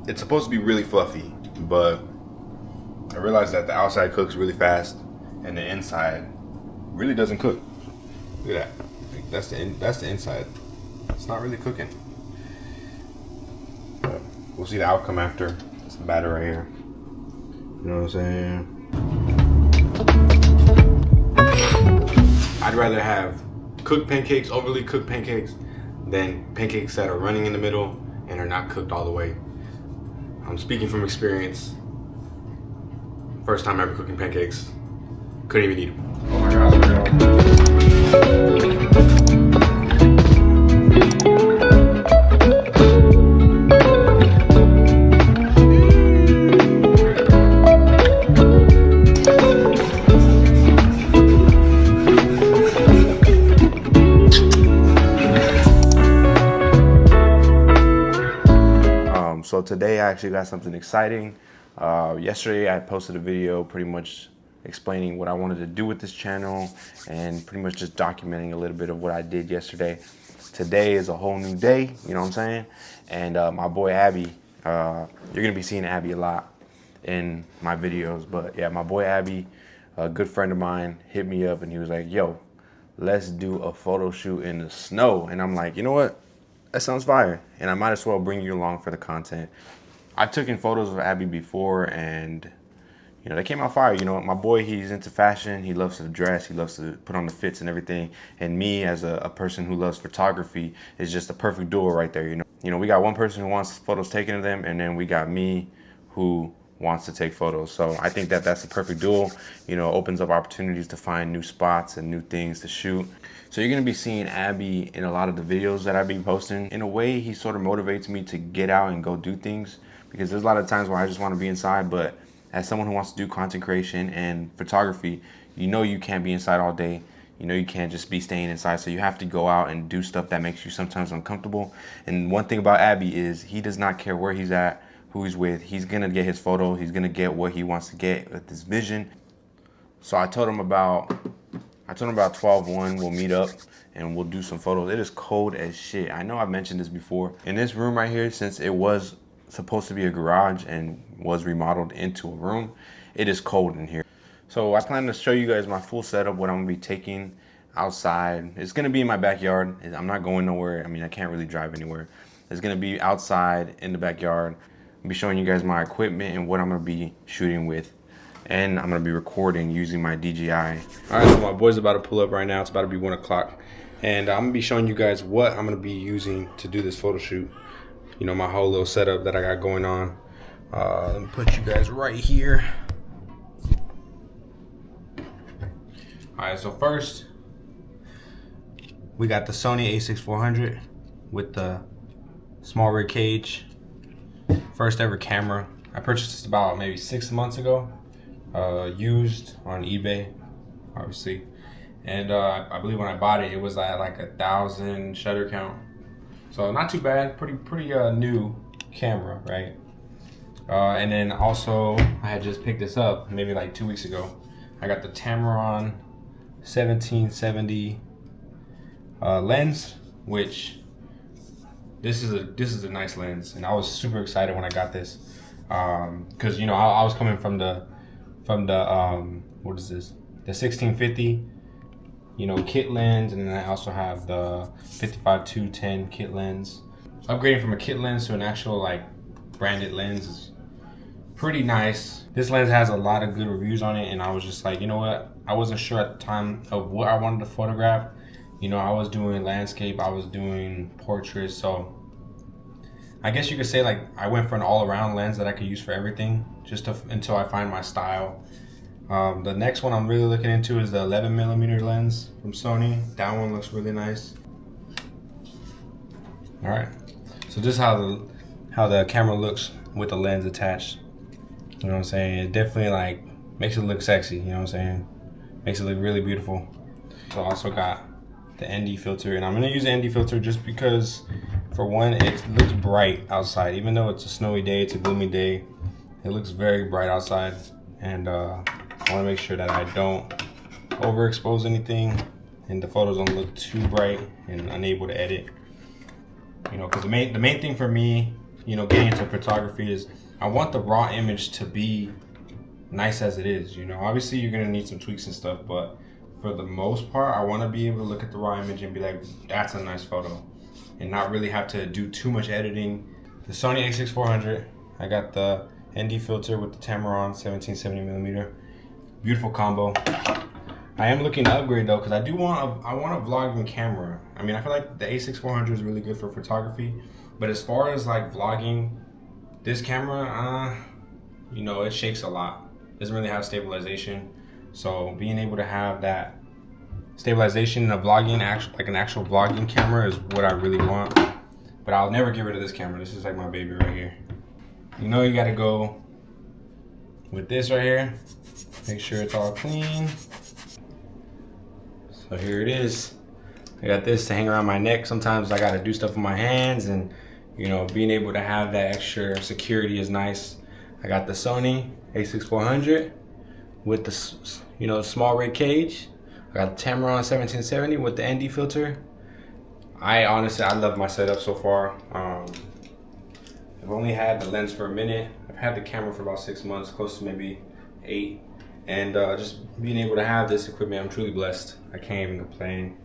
it's supposed to be really fluffy, but I realized that the outside cooks really fast and the inside really doesn't cook. Look at that. Like, that's the inside. It's not really cooking. But we'll see the outcome after. It's the batter right here. You know what I'm saying? I'd rather have cooked pancakes, overly cooked pancakes, than pancakes that are running in the middle and are not cooked all the way. I'm speaking from experience. First time ever cooking pancakes. Couldn't even eat them. Oh my gosh, So today I actually got something exciting. Yesterday I posted a video pretty much explaining what I wanted to do with this channel and pretty much just documenting a little bit of what I did yesterday. Today is a whole new day, you know what I'm saying? And my boy Abby, you're gonna be seeing Abby a lot in my videos, but yeah, my boy Abby, a good friend of mine, hit me up and he was like, yo, let's do a photo shoot in the snow. And I'm like, you know what? That sounds fire, and I might as well bring you along for the content. I've taken photos of Abby before, and you know, they came out fire. You know, my boy, he's into fashion. He loves to dress. He loves to put on the fits and everything. And me, as a person who loves photography, is just a perfect duo right there. You know, we got one person who wants photos taken of them, and then we got me who wants to take photos. So I think that that's the perfect duo. You know, opens up opportunities to find new spots and new things to shoot. So you're gonna be seeing Abby in a lot of the videos that I be posting. In a way, he sort of motivates me to get out and go do things, because there's a lot of times where I just wanna be inside, but as someone who wants to do content creation and photography, you know you can't be inside all day. You know you can't just be staying inside, so you have to go out and do stuff that makes you sometimes uncomfortable. And one thing about Abby is he does not care where he's at, who he's with. He's gonna get his photo. He's gonna get what he wants to get with his vision. So I told him about 12/1, we'll meet up and we'll do some photos. It is cold as shit. I know I've mentioned this before. In this room right here, since it was supposed to be a garage and was remodeled into a room, it is cold in here. So I plan to show you guys my full setup, what I'm gonna be taking outside. It's gonna be in my backyard. I'm not going nowhere. I mean, I can't really drive anywhere. It's gonna be outside in the backyard. I'll be showing you guys my equipment and what I'm gonna be shooting with. And I'm gonna be recording using my DJI. All right, so my boy's about to pull up right now. It's about to be 1 o'clock. And I'm gonna be showing you guys what I'm gonna be using to do this photo shoot. You know, my whole little setup that I got going on. Let me put you guys right here. All right, so first, we got the Sony a6400 with the small rig cage. First ever camera. I purchased this about maybe 6 months ago. Used on eBay, obviously, and I believe when I bought it, it was at like 1,000 shutter count, so not too bad. Pretty new camera, right? And then also I had just picked this up maybe like 2 weeks ago. I got the Tamron 1770 lens, which this is a nice lens, and I was super excited when I got this, because you know I was coming from the what is this, the 1650, you know, kit lens, and then I also have the 55-210 kit lens. So upgrading from a kit lens to an actual like branded lens is pretty nice. This lens has a lot of good reviews on it, and I was just like, you know what, I wasn't sure at the time of what I wanted to photograph. You know, I was doing landscape, I was doing portraits, so I guess you could say like I went for an all-around lens that I could use for everything, just until I find my style. The next one I'm really looking into is the 11mm lens from Sony. That one looks really nice. All right, so this is how the camera looks with the lens attached. You know what I'm saying? It definitely like makes it look sexy. You know what I'm saying? Makes it look really beautiful. So I also got the ND filter, and I'm gonna use the ND filter just because, for one, it looks bright outside. Even though it's a snowy day, it's a gloomy day, it looks very bright outside, and I wanna make sure that I don't overexpose anything and the photos don't look too bright and unable to edit. You know, because the main thing for me getting into photography is I want the raw image to be nice as it is. Obviously you're gonna need some tweaks and stuff, but for the most part, I want to be able to look at the raw image and be like, that's a nice photo, and not really have to do too much editing. The Sony a6400, I got the ND filter with the Tamron 1770mm. Beautiful combo. I am looking to upgrade though, because I want a vlogging camera. I mean, I feel like the a6400 is really good for photography, but as far as like vlogging, this camera, it shakes a lot. Doesn't really have stabilization. So being able to have that stabilization in a vlogging, like an actual vlogging camera, is what I really want. But I'll never get rid of this camera. This is like my baby right here. You gotta go with this right here. Make sure it's all clean. So here it is. I got this to hang around my neck. Sometimes I gotta do stuff with my hands, and being able to have that extra security is nice. I got the Sony a6400 with the small rate cage. I got the Tamron 1770 with the ND filter. I love my setup so far. I've only had the lens for a minute. I've had the camera for about 6 months, close to maybe 8. And just being able to have this equipment, I'm truly blessed. I can't even complain.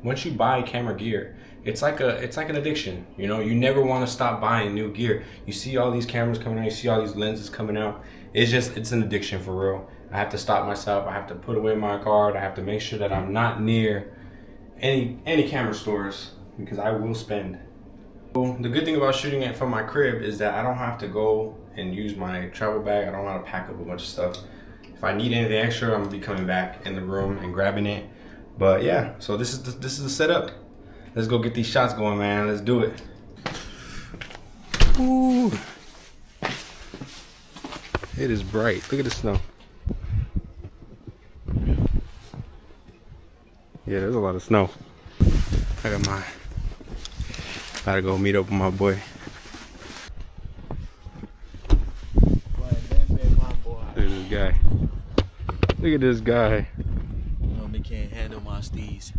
Once you buy camera gear, it's like an addiction. You never want to stop buying new gear. You see all these cameras coming out, you see all these lenses coming out. It's an addiction for real. I have to stop myself. I have to put away my card. I have to make sure that I'm not near any camera stores, because I will spend. The good thing about shooting it from my crib is that I don't have to go and use my travel bag. I don't have to pack up a bunch of stuff. If I need anything extra, I'm gonna be coming back in the room and grabbing it. But yeah, so this is the setup. Let's go get these shots going, man. Let's do it. Ooh. It is bright. Look at the snow. Yeah, there's a lot of snow. I got my, gotta go meet up with my boy. Look at this guy. Look at this guy. Me can't handle my steez.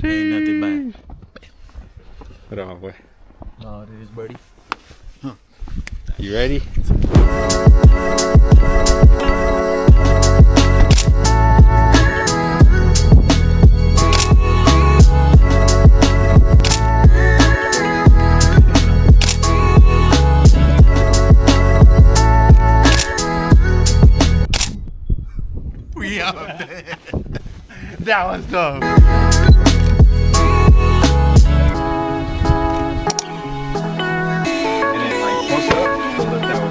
Ain't nothing back. Hold on, boy. No, it is, birdie. Huh. You ready? We out there. That was dope. And then like close up, so look that way.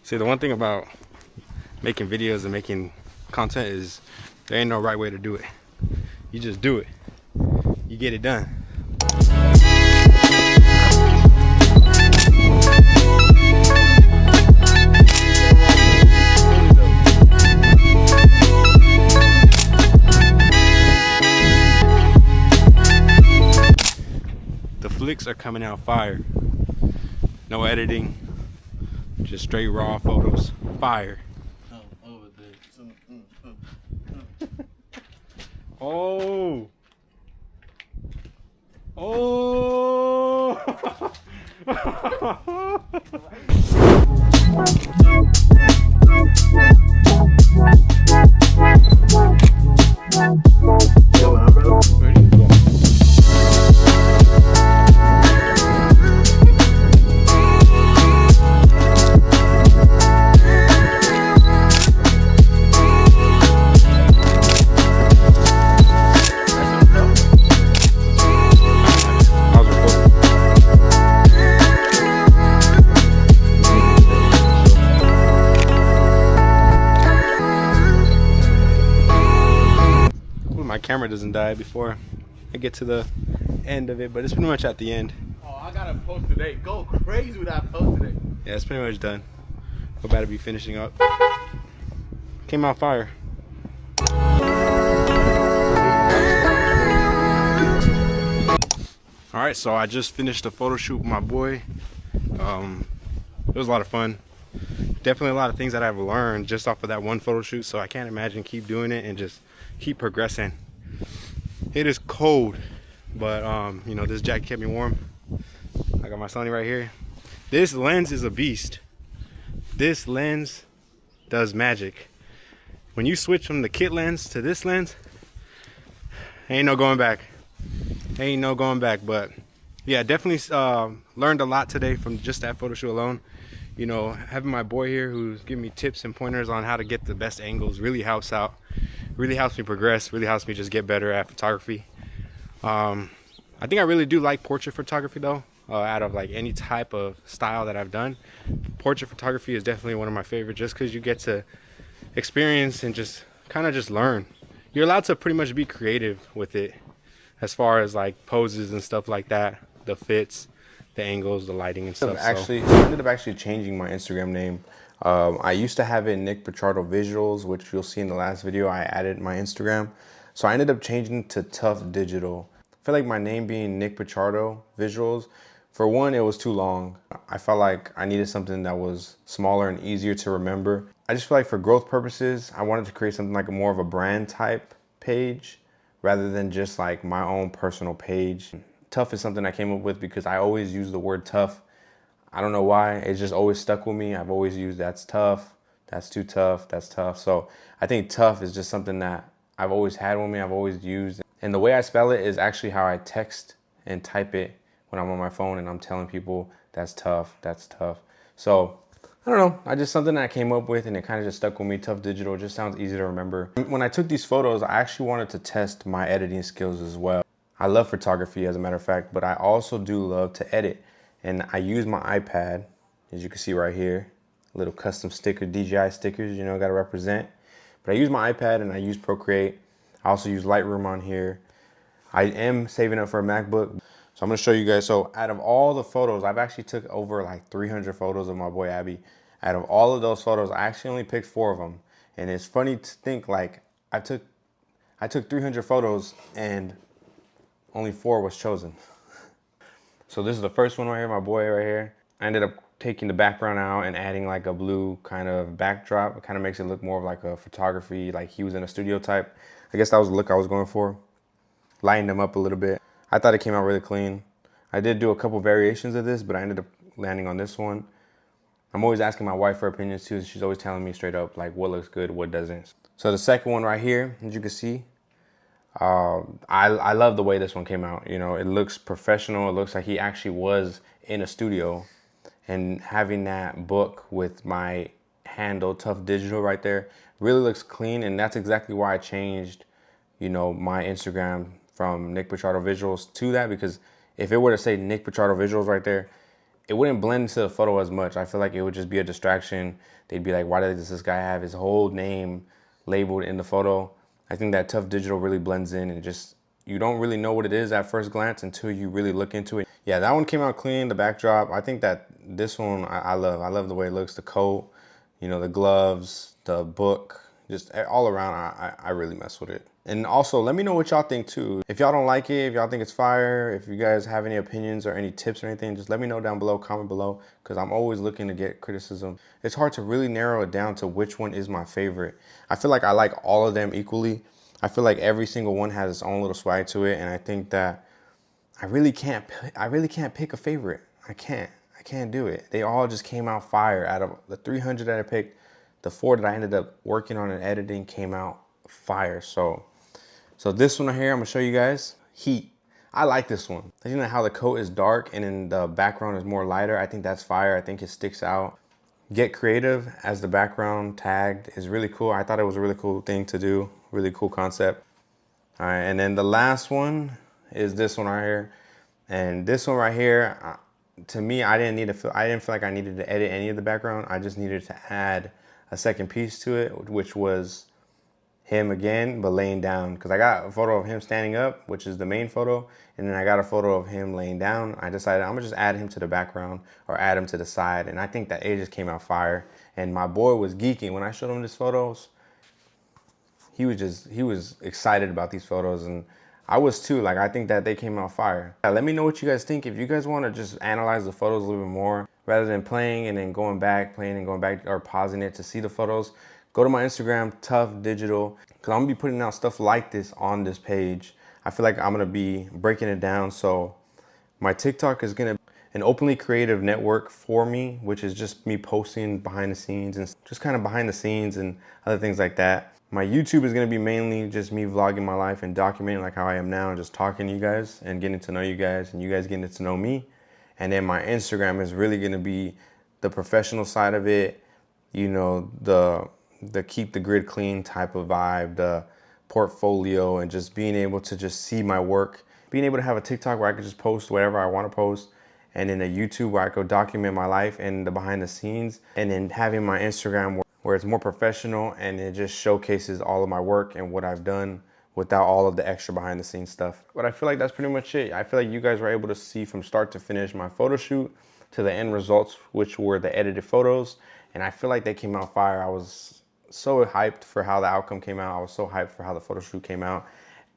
See, the one thing about making videos and making content is there ain't no right way to do it. You just do it. You get it done. The flicks are coming out fire. No editing. Just straight raw photos. Fire. Oh. Oh. My camera doesn't die before I get to the end of it, but it's pretty much at the end. Oh, I gotta post today. Go crazy with that post today. Yeah, it's pretty much done. About to be finishing up. Came out fire. All right, so I just finished a photo shoot with my boy. It was a lot of fun. Definitely a lot of things that I've learned just off of that one photo shoot, so I can't imagine keep doing it and just keep progressing. It is cold, but you know, this jacket kept me warm. I got my Sony right here. This lens is a beast. This lens does magic. When you switch from the kit lens to this lens, ain't no going back. Ain't no going back. But yeah, definitely learned a lot today from just that photo shoot alone. You know, having my boy here who's giving me tips and pointers on how to get the best angles really helps out. Really helps me progress. Really helps me just get better at photography. I think I really do like portrait photography though. Out of like any type of style that I've done, portrait photography is definitely one of my favorites, just because you get to experience and just kind of just learn. You're allowed to pretty much be creative with it as far as like poses and stuff like that, the fits, the angles, the lighting and stuff. I ended up actually changing my Instagram name. I used to have it Nick Pichardo Visuals, which you'll see in the last video. I added my Instagram, so I ended up changing to tuffdigital. I feel like my name being Nick Pichardo Visuals, for one, it was too long. I felt like I needed something that was smaller and easier to remember. I just feel like for growth purposes, I wanted to create something like more of a brand type page rather than just like my own personal page. Tough is something I came up with because I always use the word tough. I don't know why, it's just always stuck with me. I've always used that's tough, that's too tough, that's tough. So I think tough is just something that I've always had with me, I've always used. And the way I spell it is actually how I text and type it when I'm on my phone and I'm telling people that's tough, that's tough. So I don't know, I just something that I came up with and it kind of just stuck with me. Tuffdigital just sounds easy to remember. When I took these photos, I actually wanted to test my editing skills as well. I love photography as a matter of fact, but I also do love to edit. And I use my iPad, as you can see right here, little custom sticker, DJI stickers, you know, gotta represent. But I use my iPad and I use Procreate. I also use Lightroom on here. I am saving up for a MacBook. So I'm gonna show you guys. So out of all the photos, I've actually took over like 300 photos of my boy Abbey. Out of all of those photos, I actually only picked 4 of them. And it's funny to think like I took 300 photos and only 4 was chosen. So this is the first one right here, my boy right here. I ended up taking the background out and adding like a blue kind of backdrop. It kind of makes it look more of like a photography, like he was in a studio type. I guess that was the look I was going for. Lightened him up a little bit. I thought it came out really clean. I did do a couple variations of this, but I ended up landing on this one. I'm always asking my wife for opinions too. She's always telling me straight up like what looks good, what doesn't. So the second one right here, as you can see, I love the way this one came out. You know, it looks professional. It looks like he actually was in a studio, and having that book with my handle tuffdigital right there really looks clean. And that's exactly why I changed, you know, my Instagram from Nick Pichardo Visuals to that, because if it were to say Nick Pichardo Visuals right there, it wouldn't blend into the photo as much. I feel like it would just be a distraction. They'd be like, why does this guy have his whole name labeled in the photo? I think that tuffdigital really blends in, and just, you don't really know what it is at first glance until you really look into it. Yeah, that one came out clean, the backdrop. I think that this one I love. I love the way it looks, the coat, you know, the gloves, the book, just all around, I really mess with it. And also, let me know what y'all think too. If y'all don't like it, if y'all think it's fire, if you guys have any opinions or any tips or anything, just let me know down below, comment below, because I'm always looking to get criticism. It's hard to really narrow it down to which one is my favorite. I feel like I like all of them equally. I feel like every single one has its own little swag to it, and I think that I really can't pick a favorite. I can't do it. They all just came out fire. Out of the 300 that I picked, the 4 that I ended up working on and editing came out fire. So this one right here, I'm gonna show you guys. Heat. I like this one. I think that how the coat is dark and then the background is more lighter. I think that's fire. I think it sticks out. Get creative as the background tagged is really cool. I thought it was a really cool thing to do. Really cool concept. All right, and then the last one is this one right here. And this one right here, to me, I didn't feel like I needed to edit any of the background. I just needed to add a second piece to it, which was him again, but laying down. Because I got a photo of him standing up, which is the main photo, and then I got a photo of him laying down. I decided I'm gonna just add him to the background or add him to the side, and I think that it just came out fire. And my boy was geeking when I showed him these photos. He was excited about these photos, and I was too. Like, I think that they came out fire. Let me know what you guys think. If you guys want to just analyze the photos a little bit more, rather than playing and then going back, playing and going back, or pausing it to see the photos, go to my Instagram, tuffdigital, because I'm gonna be putting out stuff like this on this page. I feel like I'm gonna be breaking it down. So my TikTok is gonna be an openly creative network for me, which is just me posting behind the scenes and just kind of behind the scenes and other things like that. My YouTube is gonna be mainly just me vlogging my life and documenting like how I am now and just talking to you guys and getting to know you guys and you guys getting to know me. And then my Instagram is really gonna be the professional side of it, you know, the keep the grid clean type of vibe, the portfolio, and just being able to just see my work, being able to have a TikTok where I could just post whatever I want to post, and then a YouTube where I could document my life and the behind the scenes, and then having my Instagram where it's more professional and it just showcases all of my work and what I've done without all of the extra behind the scenes stuff. But I feel like that's pretty much it. I feel like you guys were able to see from start to finish my photo shoot to the end results, which were the edited photos, and I feel like they came out fire. I was so hyped for how the outcome came out. I was so hyped for how the photo shoot came out.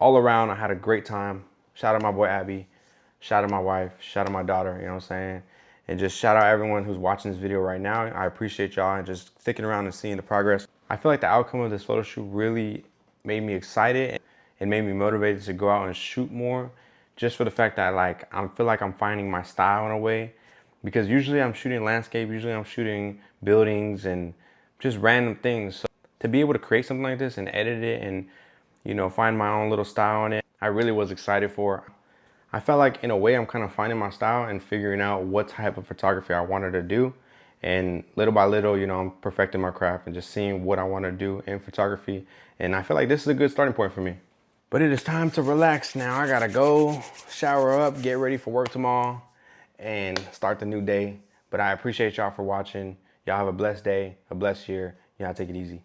All around, I had a great time. Shout out my boy Abby. Shout out my wife. Shout out my daughter, you know what I'm saying? And just shout out everyone who's watching this video right now. I appreciate y'all and just sticking around and seeing the progress. I feel like the outcome of this photo shoot really made me excited and made me motivated to go out and shoot more, just for the fact that like I feel like I'm finding my style in a way. Because usually I'm shooting landscape, usually I'm shooting buildings and just random things. So to be able to create something like this and edit it and, you know, find my own little style on it, I really was excited for. I felt like in a way I'm kind of finding my style and figuring out what type of photography I wanted to do. And little by little, you know, I'm perfecting my craft and just seeing what I want to do in photography. And I feel like this is a good starting point for me. But it is time to relax now. I gotta go shower up, get ready for work tomorrow, and start the new day. But I appreciate y'all for watching. Y'all have a blessed day, a blessed year. Y'all take it easy.